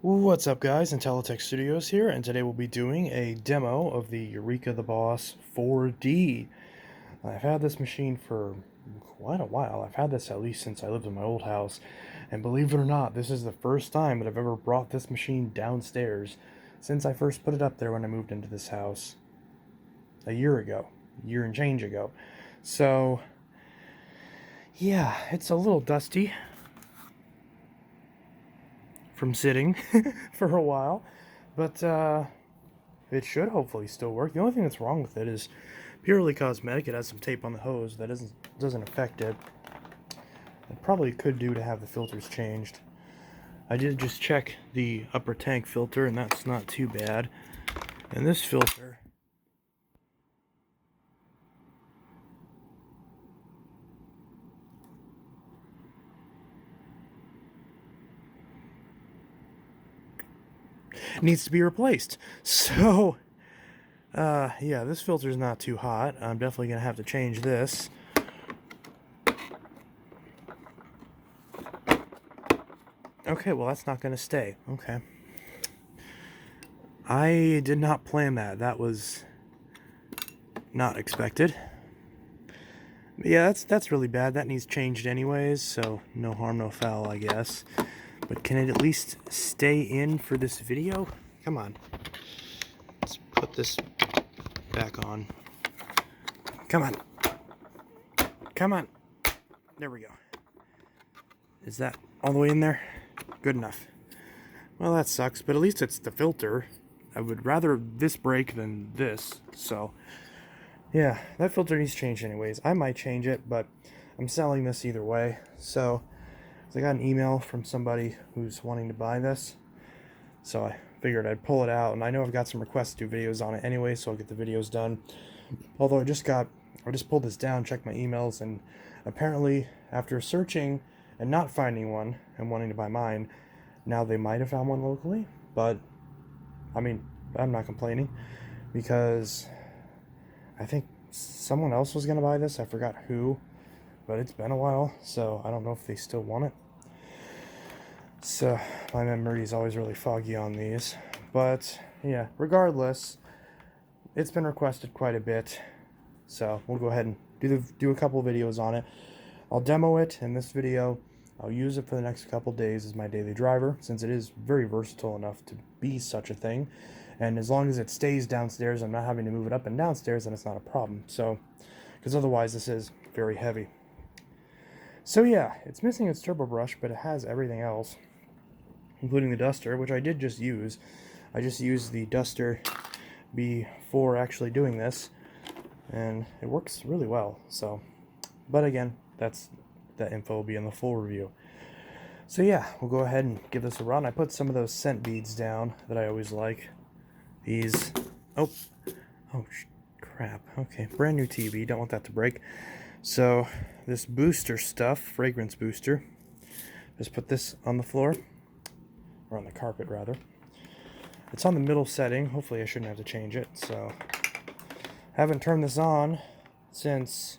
What's up guys, Intellitech Studios here, and today we'll be doing a demo of the Eureka TheBoss 4D. I've had this machine for quite a while. I've had this at least since I lived in my old house, and believe it or not, this is the first time that I've ever brought this machine downstairs since I first put it up there when I moved into this house a year and change ago. So, yeah, it's a little dusty from sitting for a while, but it should hopefully still work. The only thing that's wrong with it is purely cosmetic. It has some tape on the hose that doesn't affect it. It probably could do to have the filters changed. I did just check the upper tank filter, and that's not too bad. And this filter needs to be replaced. So, yeah, this filter's not too hot. I'm definitely going to have to change this. Okay, well, that's not going to stay. Okay. I did not plan that. That was not expected. But yeah, that's really bad. That needs changed anyways, so no harm, no foul, I guess. But can it at least stay in for this video? Come on. Let's put this back on. Come on. Come on. There we go. Is that all the way in there? Good enough. Well, that sucks, but at least it's the filter. I would rather this break than this, so yeah, that filter needs changed anyways. I might change it, but I'm selling this either way. So I got an email from somebody who's wanting to buy this, so I figured I'd pull it out, and I know I've got some requests to do videos on it anyway, so I'll get the videos done. Although I just pulled this down, checked my emails, and apparently after searching and not finding one and wanting to buy mine, now they might have found one locally, but I mean, I'm not complaining because I think someone else was going to buy this. I forgot who, but it's been a while, so I don't know if they still want it. So my memory is always really foggy on these, but yeah, regardless, it's been requested quite a bit, so we'll go ahead and do a couple of videos on it. I'll demo it in this video. I'll use it for the next couple days as my daily driver, since it is very versatile enough to be such a thing. And as long as it stays downstairs, I'm not having to move it up and downstairs, then it's not a problem. So, because otherwise this is very heavy. So yeah, it's missing its turbo brush, but it has everything else, including the duster, which I did just use. I just used the duster before actually doing this, and it works really well. So, but again, that info will be in the full review. So yeah, we'll go ahead and give this a run. I put some of those scent beads down that I always like. These, oh crap. Okay, brand new TV, don't want that to break. So this booster stuff, fragrance booster, just put this on the floor, or on the carpet rather. It's on the middle setting. Hopefully I shouldn't have to change it. So haven't turned this on since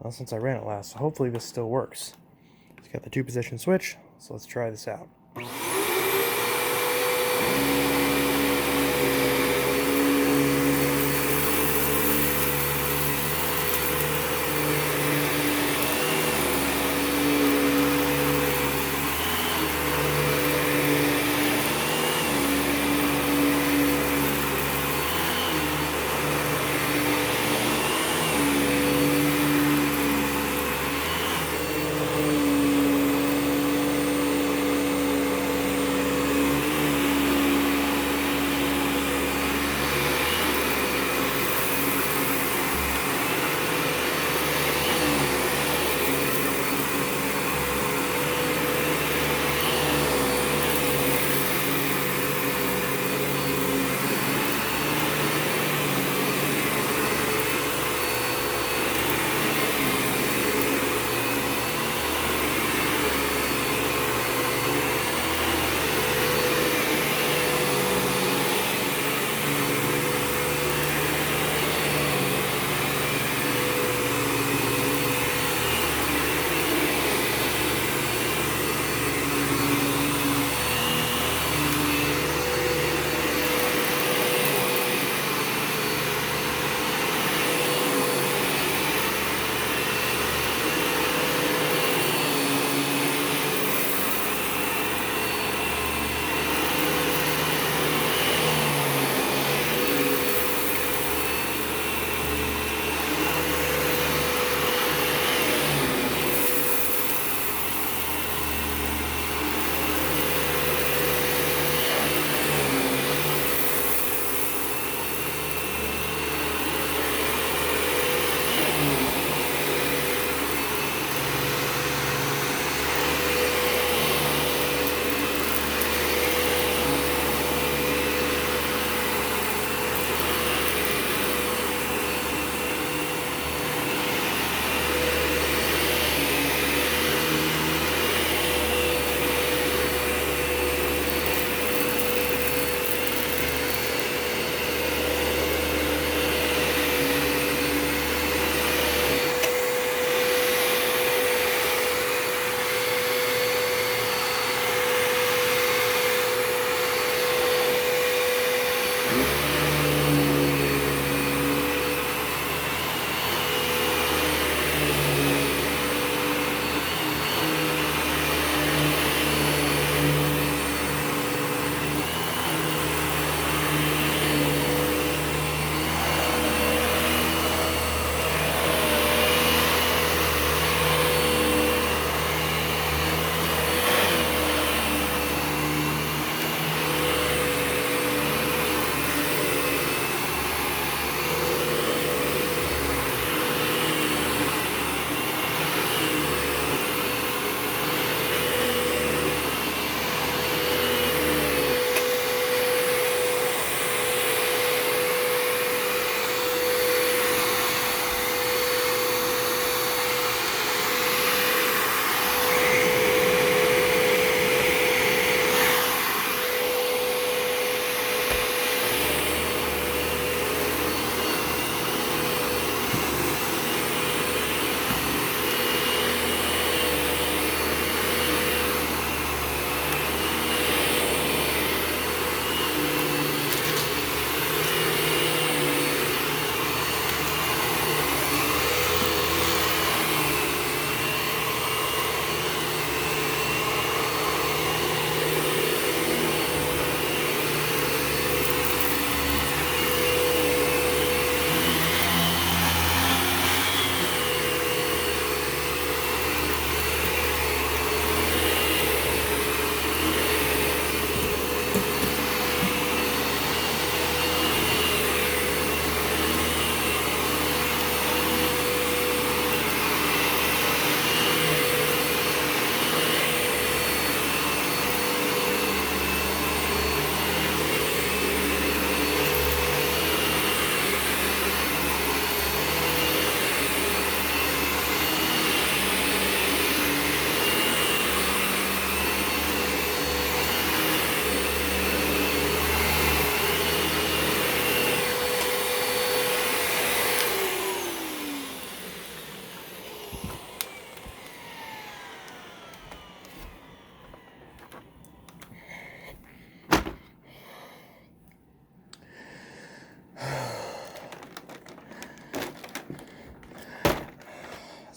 I ran it last, so hopefully this still works. It's got the 2-position switch, so let's try this out.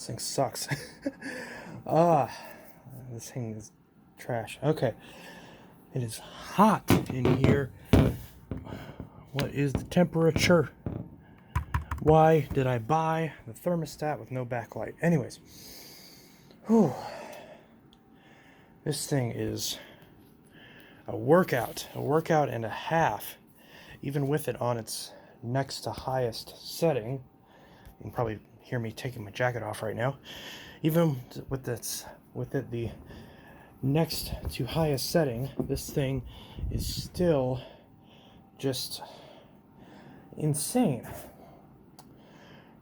This thing sucks. Ah, this thing is trash. Okay. It is hot in here. What is the temperature? Why did I buy the thermostat with no backlight? Anyways. Whew. This thing is a workout and a half. Even with it on its next to highest setting. You can probably hear me taking my jacket off right now. Even with it the next to highest setting, this thing is still just insane.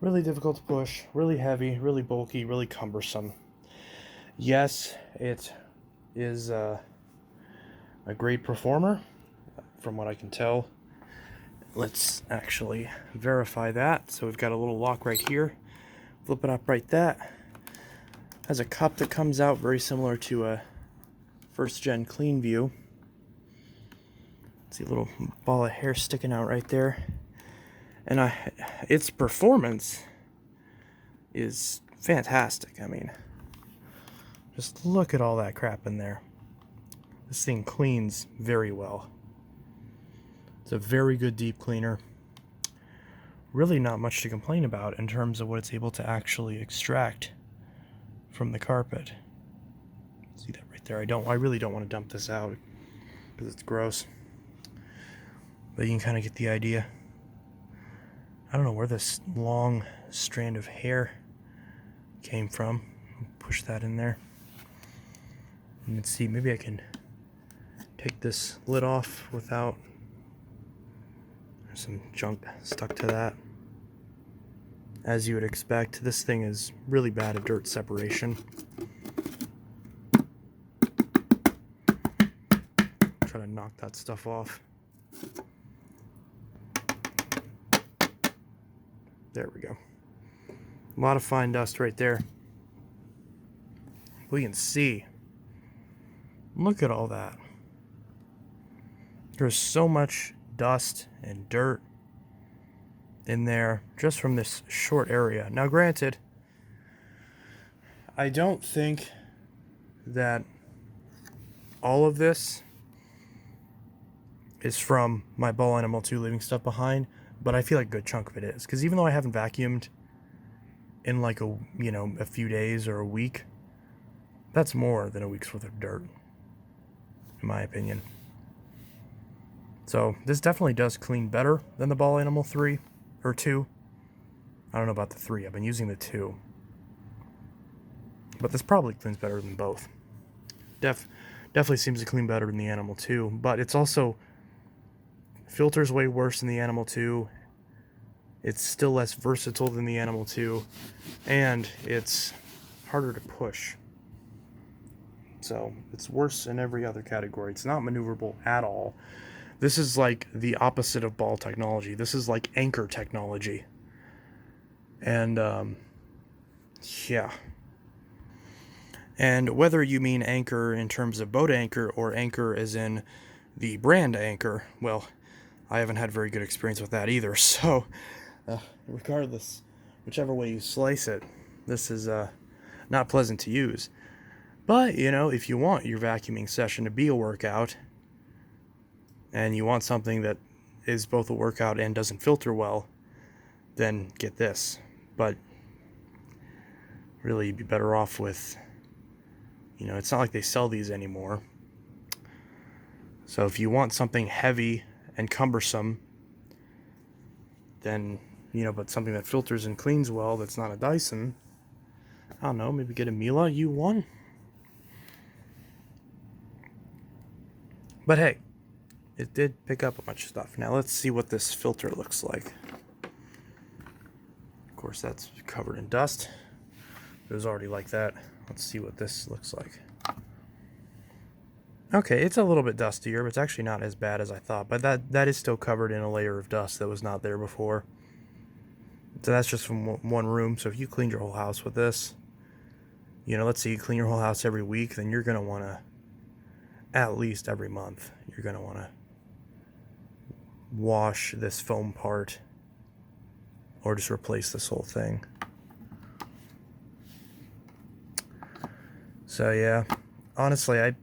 Really difficult to push, really heavy, really bulky, really cumbersome. Yes, it is a great performer, from what I can tell. Let's actually verify that. So we've got a little lock right here. Flip it up right that. Has a cup that comes out very similar to a first gen clean view. See a little ball of hair sticking out right there. And its performance is fantastic. I mean, just look at all that crap in there. This thing cleans very well. It's a very good deep cleaner. Really not much to complain about in terms of what it's able to actually extract from the carpet. See that right there? I really don't want to dump this out because it's gross. But you can kind of get the idea. I don't know where this long strand of hair came from. Push that in there. And let's see, maybe I can take this lid off without some junk stuck to that. As you would expect, this thing is really bad at dirt separation. Try to knock that stuff off. There we go. A lot of fine dust right there. We can see. Look at all that. There's so much dust and dirt in there just from this short area. Now granted, I don't think that all of this is from my ball animal 2 leaving stuff behind, but I feel like a good chunk of it is, because even though I haven't vacuumed in like a few days or a week, that's more than a week's worth of dirt, in my opinion. So this definitely does clean better than the ball animal 3 or 2. I don't know about the 3. I've been using the 2. But this probably cleans better than both. Definitely seems to clean better than the animal 2, but it's also filters way worse than the animal 2. It's still less versatile than the animal 2, and it's harder to push. So it's worse in every other category. It's not maneuverable at all. This is like the opposite of ball technology. This is like anchor technology. And, yeah. And whether you mean anchor in terms of boat anchor or anchor as in the brand anchor, well, I haven't had very good experience with that either. So, regardless, whichever way you slice it, this is not pleasant to use. But, if you want your vacuuming session to be a workout, and you want something that is both a workout and doesn't filter well, then get this. But really, you'd be better off with, it's not like they sell these anymore. So if you want something heavy and cumbersome, then, but something that filters and cleans well, that's not a Dyson, I don't know, maybe get a Miele U1. But hey, it did pick up a bunch of stuff. Now let's see what this filter looks like. Of course, that's covered in dust. It was already like that. Let's see what this looks like. Okay, it's a little bit dustier, but it's actually not as bad as I thought. But that is still covered in a layer of dust that was not there before. So that's just from one room. So if you cleaned your whole house with this, let's say you clean your whole house every week, then you're going to want to, at least every month, you're going to want to wash this foam part or just replace this whole thing. So yeah, honestly, I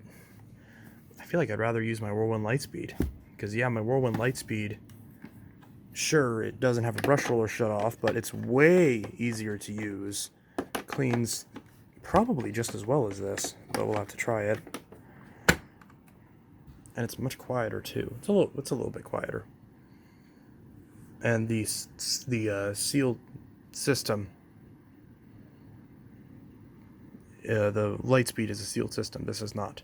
feel like I'd rather use my Whirlwind Lightspeed, because yeah, my Whirlwind Lightspeed, sure, it doesn't have a brush roller shut off, but it's way easier to use. Cleans probably just as well as this, but we'll have to try it. And it's much quieter too. It's a little bit quieter. And the sealed system, the Lightspeed is a sealed system. This is not.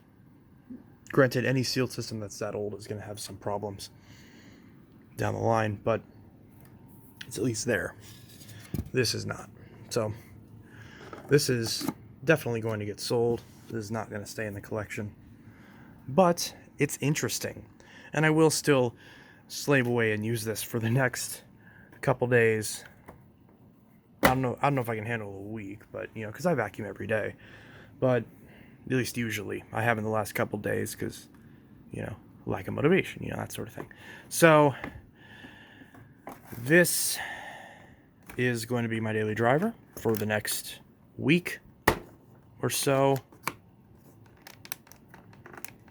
Granted, any sealed system that's that old is going to have some problems down the line, but it's at least there. This is not. So this is definitely going to get sold. This is not going to stay in the collection, but it's interesting, and I will still slave away and use this for the next couple days. I don't know if I can handle a week, but you know, because I vacuum every day, but at least usually I have in the last couple days, because you know, lack of motivation, you know, that sort of thing. So this is going to be my daily driver for the next week or so.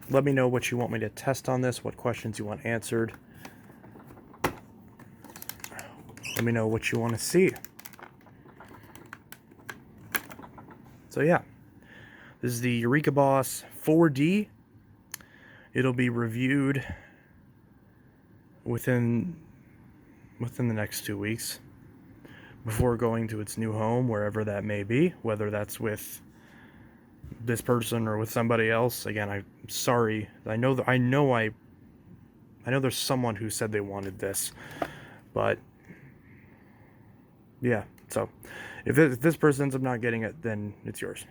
Let me know what you want me to test on this, what questions you want answered. Let me know what you want to see. So yeah, this is the Eureka TheBoss 4D. It'll be reviewed within the next 2 weeks before going to its new home, wherever that may be, whether that's with this person or with somebody else. Again, I'm sorry. I know there's someone who said they wanted this, but yeah. So if this person ends up not getting it, then it's yours.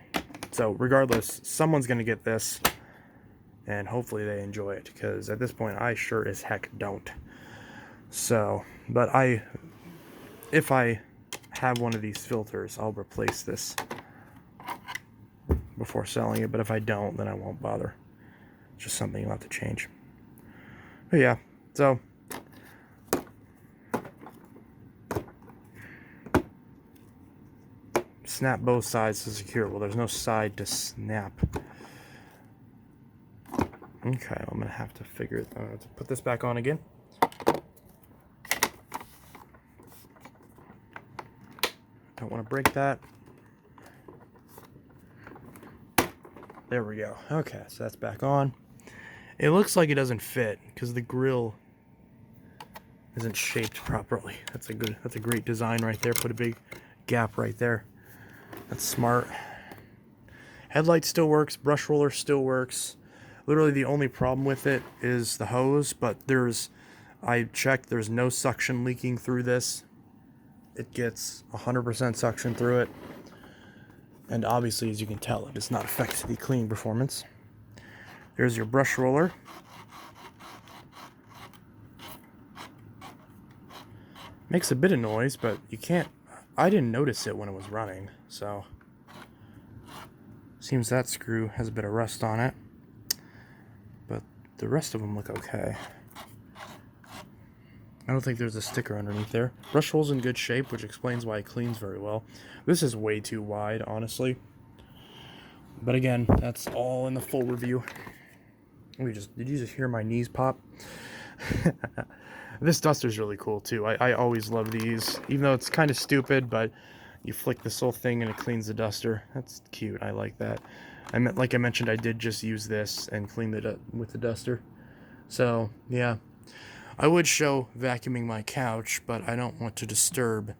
So regardless, someone's gonna get this, and hopefully they enjoy it, because at this point I sure as heck don't. So, but if I have one of these filters, I'll replace this before selling it, but if I don't, then I won't bother. It's just something you'll have to change. But yeah, so snap both sides to secure. Well, there's no side to snap. Okay, I'm gonna have to figure it out. To put this back on again. Don't want to break that. There we go. Okay, so that's back on. It looks like it doesn't fit because the grill isn't shaped properly. That's a great design right there. Put a big gap right there. That's smart. Headlight still works. Brush roller still works. Literally the only problem with it is the hose, but I checked, there's no suction leaking through this. It gets 100% suction through it. And obviously, as you can tell, it does not affect the cleaning performance. There's your brush roller. Makes a bit of noise, but I didn't notice it when it was running, so. Seems that screw has a bit of rust on it. But the rest of them look okay. I don't think there's a sticker underneath there. Brush roll's in good shape, which explains why it cleans very well. This is way too wide, honestly. But again, that's all in the full review. Did you just hear my knees pop? This duster's really cool too. I always love these, even though it's kind of stupid, but you flick this whole thing and it cleans the duster. That's cute. I like that. Like I mentioned, I did just use this and clean it with the duster. So yeah. I would show vacuuming my couch, but I don't want to disturb